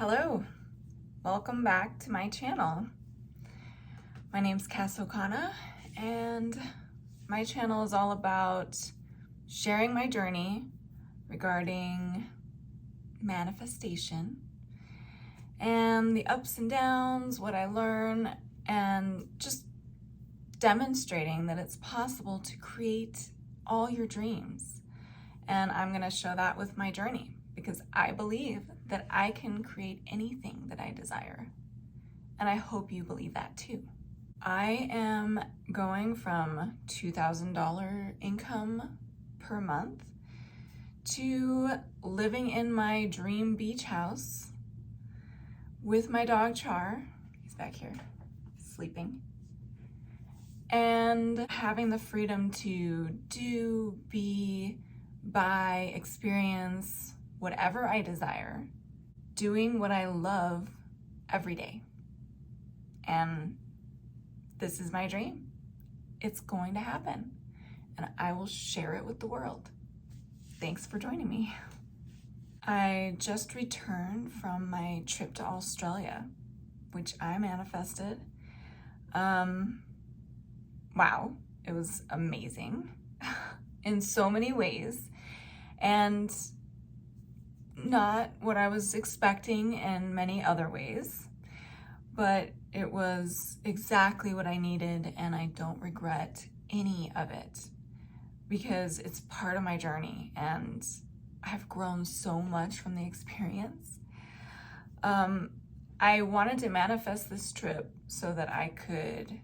Hello, welcome back to my channel. My name's Cass O'Connor, and my channel is all about sharing my journey regarding manifestation and the ups and downs, what I learn, and just demonstrating that it's possible to create all your dreams. And I'm going to show that with my journey because I believe that I can create anything that I desire. And I hope you believe that too. I am going from $2,000 income per month to living in my dream beach house with my dog Char. He's back here sleeping. And having the freedom to do, be, buy, experience whatever I desire, doing what I love every day. And this is my dream. It's going to happen, and I will share it with the world. Thanks for joining me. I just returned from my trip to Australia, which I manifested. Wow, it was amazing in so many ways, and not what I was expecting in many other ways, but it was exactly what I needed, and I don't regret any of it because it's part of my journey, and I've grown so much from the experience. I wanted to manifest this trip so that I could,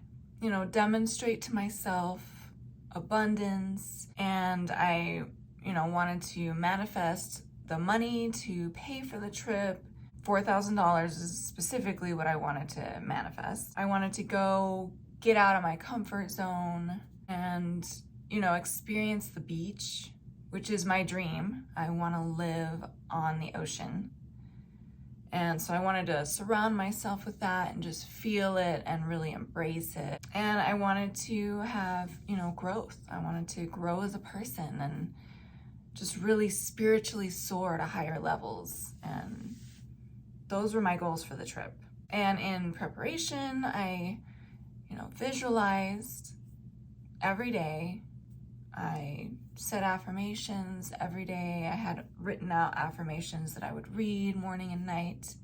demonstrate to myself abundance, and I, wanted to manifest the money to pay for the trip. $4,000 is specifically what I wanted to manifest. I wanted to go get out of my comfort zone and, experience the beach, which is my dream. I want to live on the ocean. And so I wanted to surround myself with that and just feel it and really embrace it. And I wanted to have, growth. I wanted to grow as a person and just really spiritually soar to higher levels. And those were my goals for the trip. And in preparation, I, visualized every day. I said affirmations every day. I had written out affirmations that I would read morning and night,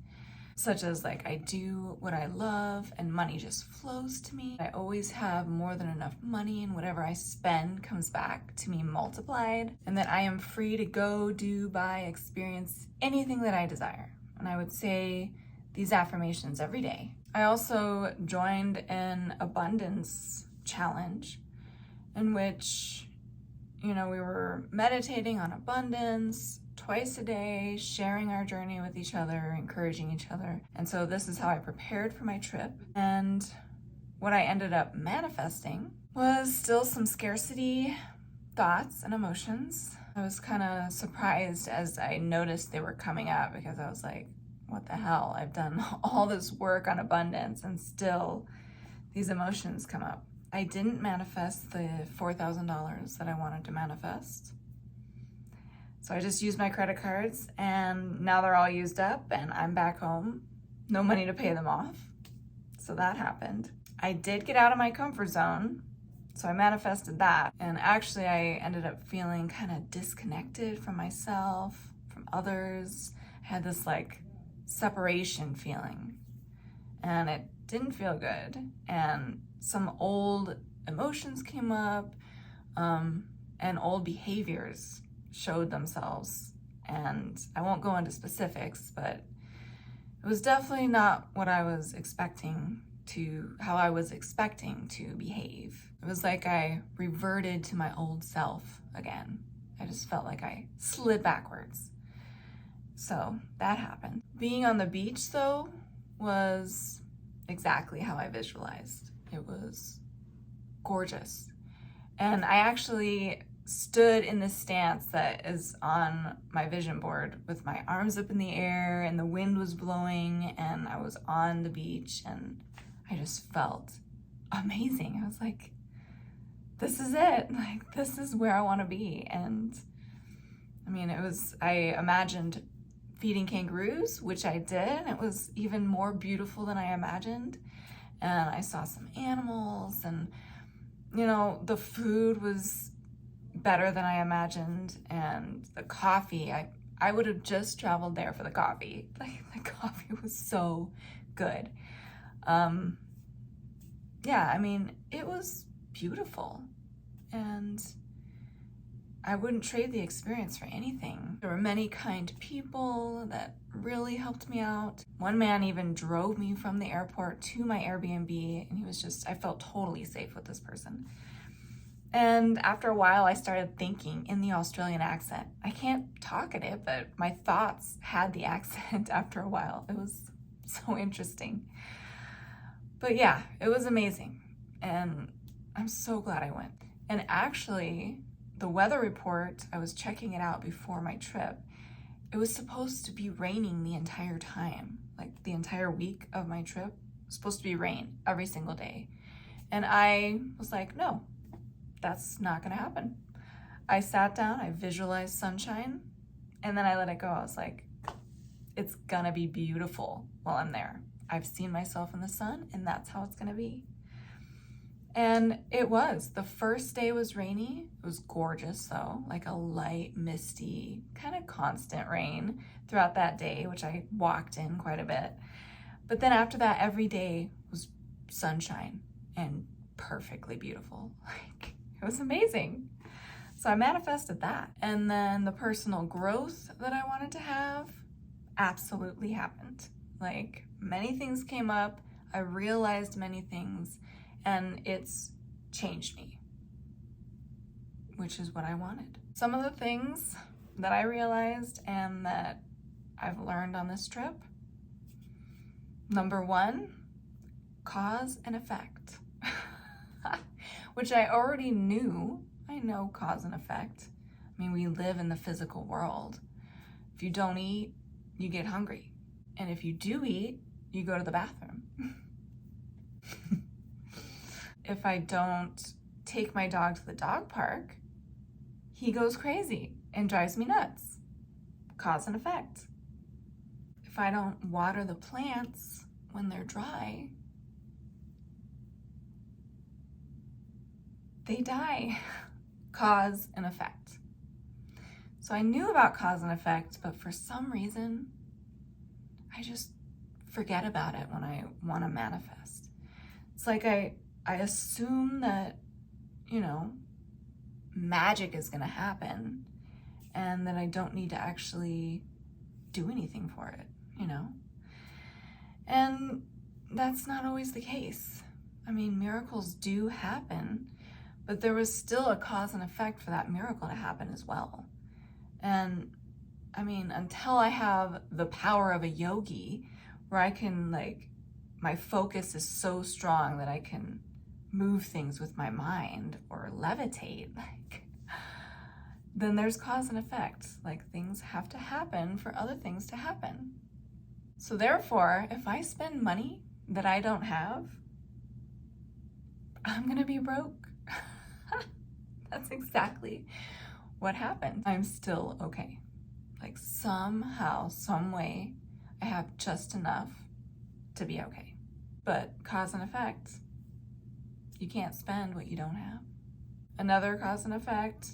such as I do what I love and money just flows to me. I always have more than enough money, and whatever I spend comes back to me multiplied, and that I am free to go, do, buy, experience anything that I desire. And I would say these affirmations every day. I also joined an abundance challenge in which we were meditating on abundance twice a day, sharing our journey with each other, encouraging each other. And so this is how I prepared for my trip. And what I ended up manifesting was still some scarcity thoughts and emotions. I was kind of surprised as I noticed they were coming up because I was like, what the hell? I've done all this work on abundance and still these emotions come up. I didn't manifest the $4,000 that I wanted to manifest. So I just used my credit cards, and now they're all used up and I'm back home. No money to pay them off. So that happened. I did get out of my comfort zone, so I manifested that. And actually I ended up feeling kind of disconnected from myself, from others. I had this separation feeling, and it didn't feel good. And some old emotions came up, and old behaviors showed themselves. And I won't go into specifics, but it was definitely not what I was expecting how I was expecting to behave. It was like I reverted to my old self again. I just felt like I slid backwards. So that happened. Being on the beach, though, was exactly how I visualized. It was gorgeous. And I actually stood in this stance that is on my vision board with my arms up in the air, and the wind was blowing, and I was on the beach, and I just felt amazing. I was like, this is it. This is where I want to be. And I mean, I imagined feeding kangaroos, which I did. It was even more beautiful than I imagined. And I saw some animals, and the food was better than I imagined. And the coffee, I would have just traveled there for the coffee. Like, the coffee was so good. Yeah, I mean, it was beautiful. And I wouldn't trade the experience for anything. There were many kind people that really helped me out. One man even drove me from the airport to my Airbnb, and I felt totally safe with this person. And after a while, I started thinking in the Australian accent. I can't talk at it, but my thoughts had the accent after a while. It was so interesting. But yeah, it was amazing. And I'm so glad I went. And actually, the weather report, I was checking it out before my trip. It was supposed to be raining the entire time. Like, the entire week of my trip was supposed to be rain every single day. And I was like, no, that's not gonna happen. I sat down, I visualized sunshine, and then I let it go. I was like, it's gonna be beautiful while I'm there. I've seen myself in the sun, and that's how it's gonna be. And it was. The first day was rainy. It was gorgeous though, like a light, misty, kind of constant rain throughout that day, which I walked in quite a bit. But then after that, every day was sunshine and perfectly beautiful. Like, it was amazing. So I manifested that. And then the personal growth that I wanted to have absolutely happened. Like, many things came up. I realized many things, and it's changed me, which is what I wanted. Some of the things that I realized and that I've learned on this trip. Number one, cause and effect, which I already knew. I know cause and effect. I mean, we live in the physical world. If you don't eat, you get hungry. And if you do eat, you go to the bathroom. If I don't take my dog to the dog park, he goes crazy and drives me nuts. Cause and effect. If I don't water the plants when they're dry, they die. Cause and effect. So I knew about cause and effect, but for some reason, I just forget about it when I want to manifest. It's like I assume that, magic is going to happen and that I don't need to actually do anything for it, And that's not always the case. I mean, miracles do happen, but there was still a cause and effect for that miracle to happen as well. And I mean, until I have the power of a yogi where I can, my focus is so strong that I can move things with my mind or levitate, then there's cause and effect. Like, things have to happen for other things to happen. So therefore, if I spend money that I don't have, I'm gonna be broke. That's exactly what happened. I'm still okay. Like, somehow, some way, I have just enough to be okay. But cause and effect, you can't spend what you don't have. Another cause and effect,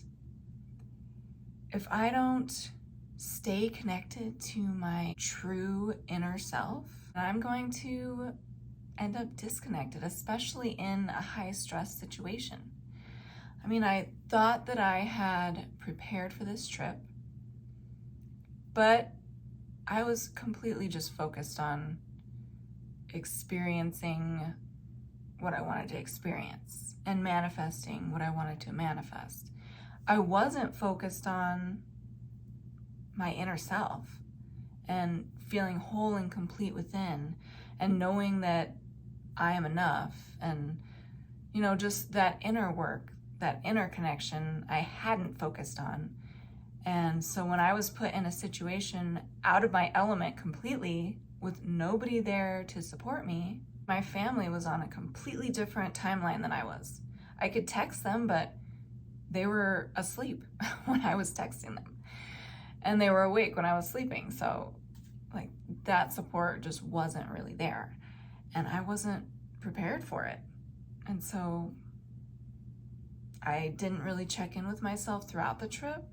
if I don't stay connected to my true inner self, I'm going to end up disconnected, especially in a high stress situation. I mean, I thought that I had prepared for this trip, but I was completely just focused on experiencing what I wanted to experience and manifesting what I wanted to manifest. I wasn't focused on my inner self and feeling whole and complete within and knowing that I am enough and, just that inner work, that inner connection I hadn't focused on. And so when I was put in a situation out of my element completely with nobody there to support me, my family was on a completely different timeline than I was. I could text them, but they were asleep when I was texting them. and they were awake when I was sleeping. So like that support just wasn't really there, and I wasn't prepared for it. And so I didn't really check in with myself throughout the trip.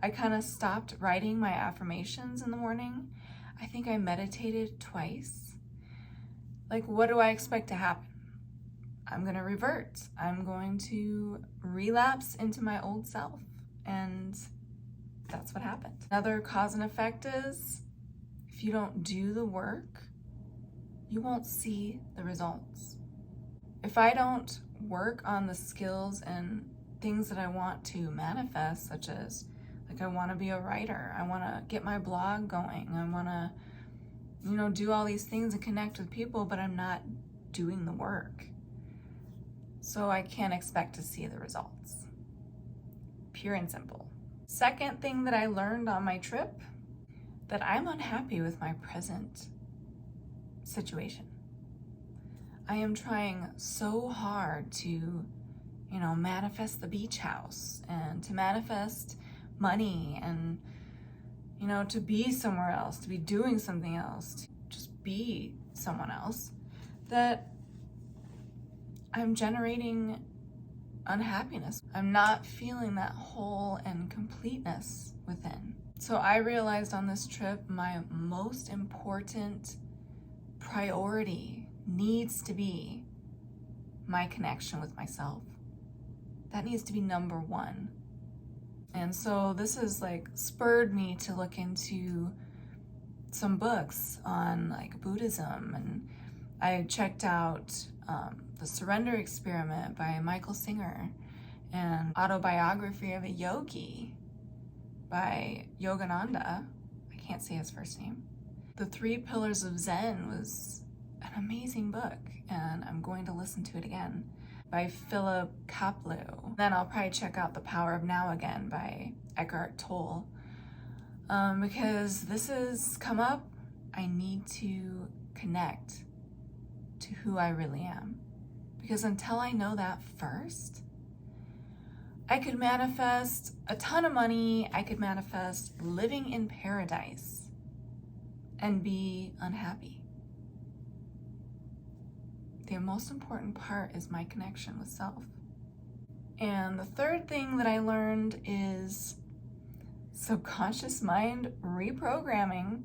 I kind of stopped writing my affirmations in the morning. I think I meditated twice. Like, what do I expect to happen? I'm going to revert. I'm going to relapse into my old self. And that's what happened. Another cause and effect is if you don't do the work, you won't see the results. If I don't work on the skills and things that I want to manifest, such as like I want to be a writer, I want to get my blog going, I want to, do all these things and connect with people, but I'm not doing the work. So I can't expect to see the results. Pure and simple. Second thing that I learned on my trip, that I'm unhappy with my present situation. I am trying so hard to, manifest the beach house and to manifest money and, to be somewhere else, to be doing something else, to just be someone else, that I'm generating unhappiness. I'm not feeling that whole and completeness within. So I realized on this trip, my most important priority needs to be my connection with myself. That needs to be number one. And so this has spurred me to look into some books on Buddhism, and I checked out The Surrender Experiment by Michael Singer and Autobiography of a Yogi by Yogananda. I can't say his first name. The 3 Pillars of Zen was an amazing book, and I'm going to listen to it again, by Philip Kapleau. Then I'll probably check out The Power of Now again by Eckhart Tolle. Because this has come up, I need to connect to who I really am. Because until I know that first, I could manifest a ton of money, I could manifest living in paradise and be unhappy. The most important part is my connection with self. And the third thing that I learned is subconscious mind reprogramming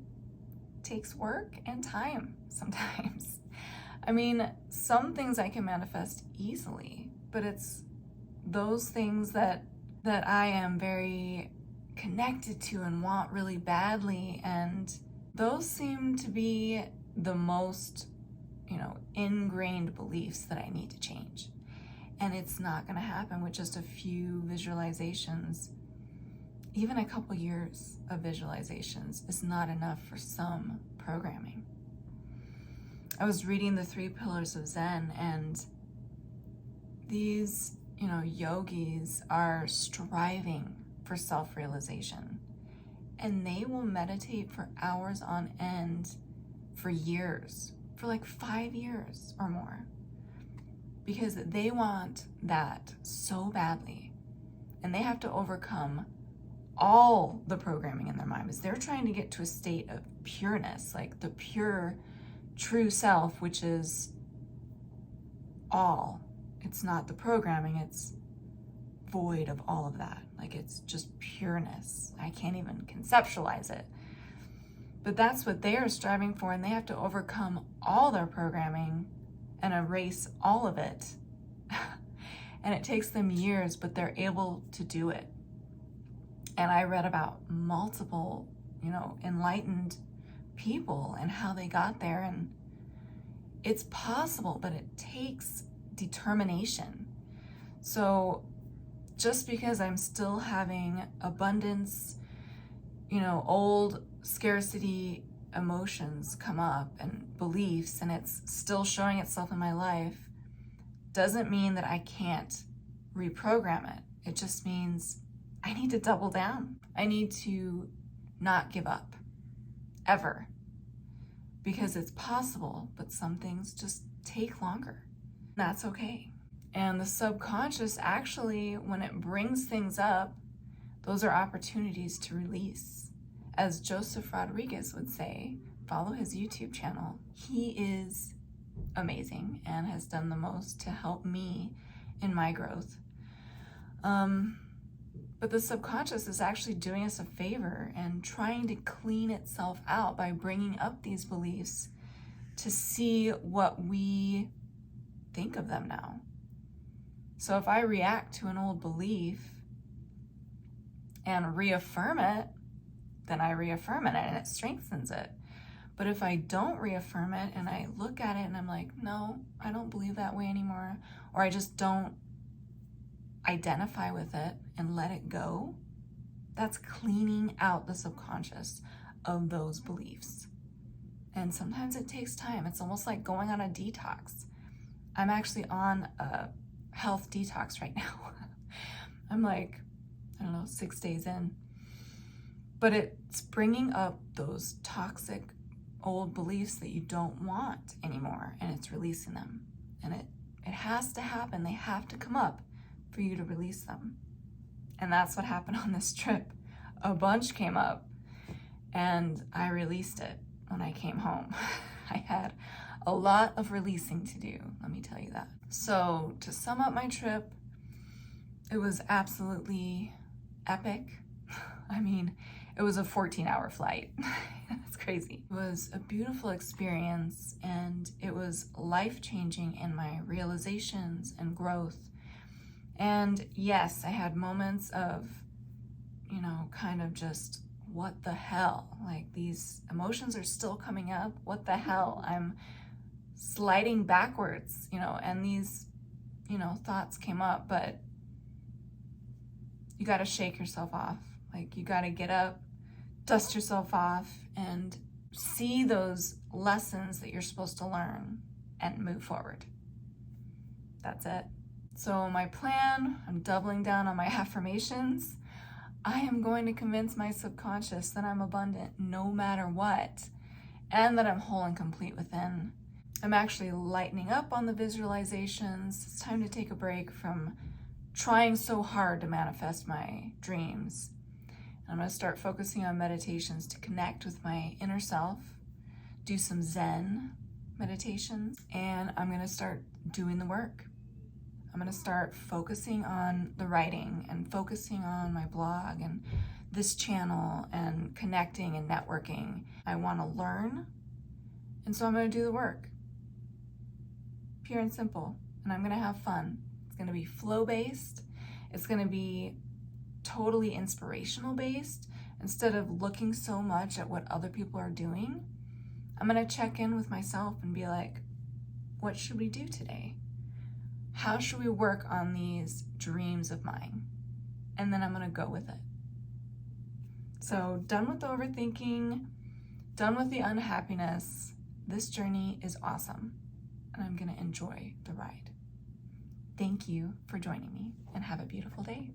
takes work and time sometimes. I mean, some things I can manifest easily, but it's those things that I am very connected to and want really badly, and those seem to be the most ingrained beliefs that I need to change. And it's not going to happen with just a few visualizations. Even a couple years of visualizations is not enough for some programming. I was reading the 3 Pillars of Zen, and these, yogis are striving for self-realization. And they will meditate for hours on end for years, for 5 years or more, because they want that so badly, and they have to overcome all the programming in their mind, because they're trying to get to a state of pureness, like the pure true self, which is all. It's not the programming, it's void of all of that. It's just pureness. I can't even conceptualize it. But that's what they are striving for, and they have to overcome all their programming and erase all of it. And it takes them years, but they're able to do it. And I read about multiple, enlightened people and how they got there, and it's possible, but it takes determination. So just because I'm still having abundance, old scarcity emotions come up and beliefs, and it's still showing itself in my life, doesn't mean that I can't reprogram it. It just means I need to double down. I need to not give up, ever. Because it's possible, but some things just take longer. That's okay. And the subconscious actually, when it brings things up, those are opportunities to release. As Joseph Rodriguez would say, follow his YouTube channel. He is amazing and has done the most to help me in my growth. But the subconscious is actually doing us a favor and trying to clean itself out by bringing up these beliefs to see what we think of them now. So if I react to an old belief and reaffirm it, then I reaffirm it and it strengthens it. But if I don't reaffirm it and I look at it and I'm like, no, I don't believe that way anymore, or I just don't identify with it and let it go, that's cleaning out the subconscious of those beliefs. And sometimes it takes time. It's almost like going on a detox. I'm actually on a health detox right now. I'm like, 6 days in. But it's bringing up those toxic old beliefs that you don't want anymore, and it's releasing them. And it has to happen. They have to come up for you to release them. And that's what happened on this trip. A bunch came up and I released it when I came home. I had a lot of releasing to do, let me tell you that. So to sum up my trip, it was absolutely epic. I mean, it was a 14-hour flight. That's crazy. It was a beautiful experience and it was life-changing in my realizations and growth. And yes, I had moments of, kind of just, what the hell? Like, these emotions are still coming up. What the hell? I'm sliding backwards, and these, thoughts came up, but you got to shake yourself off. Like, you got to get up, dust yourself off, and see those lessons that you're supposed to learn and move forward. That's it. So my plan, I'm doubling down on my affirmations. I am going to convince my subconscious that I'm abundant no matter what, and that I'm whole and complete within. I'm actually lightening up on the visualizations. It's time to take a break from trying so hard to manifest my dreams. I'm going to start focusing on meditations to connect with my inner self, do some Zen meditations, and I'm going to start doing the work. I'm going to start focusing on the writing and focusing on my blog and this channel and connecting and networking. I want to learn, and so I'm going to do the work. Pure and simple. And I'm going to have fun. It's going to be flow-based. It's going to be totally inspirational based. Instead of looking so much at what other people are doing, I'm going to check in with myself and be like, what should we do today? How should we work on these dreams of mine? And then I'm going to go with it. So, done with the overthinking, done with the unhappiness. This journey is awesome, and I'm going to enjoy the ride. Thank you for joining me, and have a beautiful day.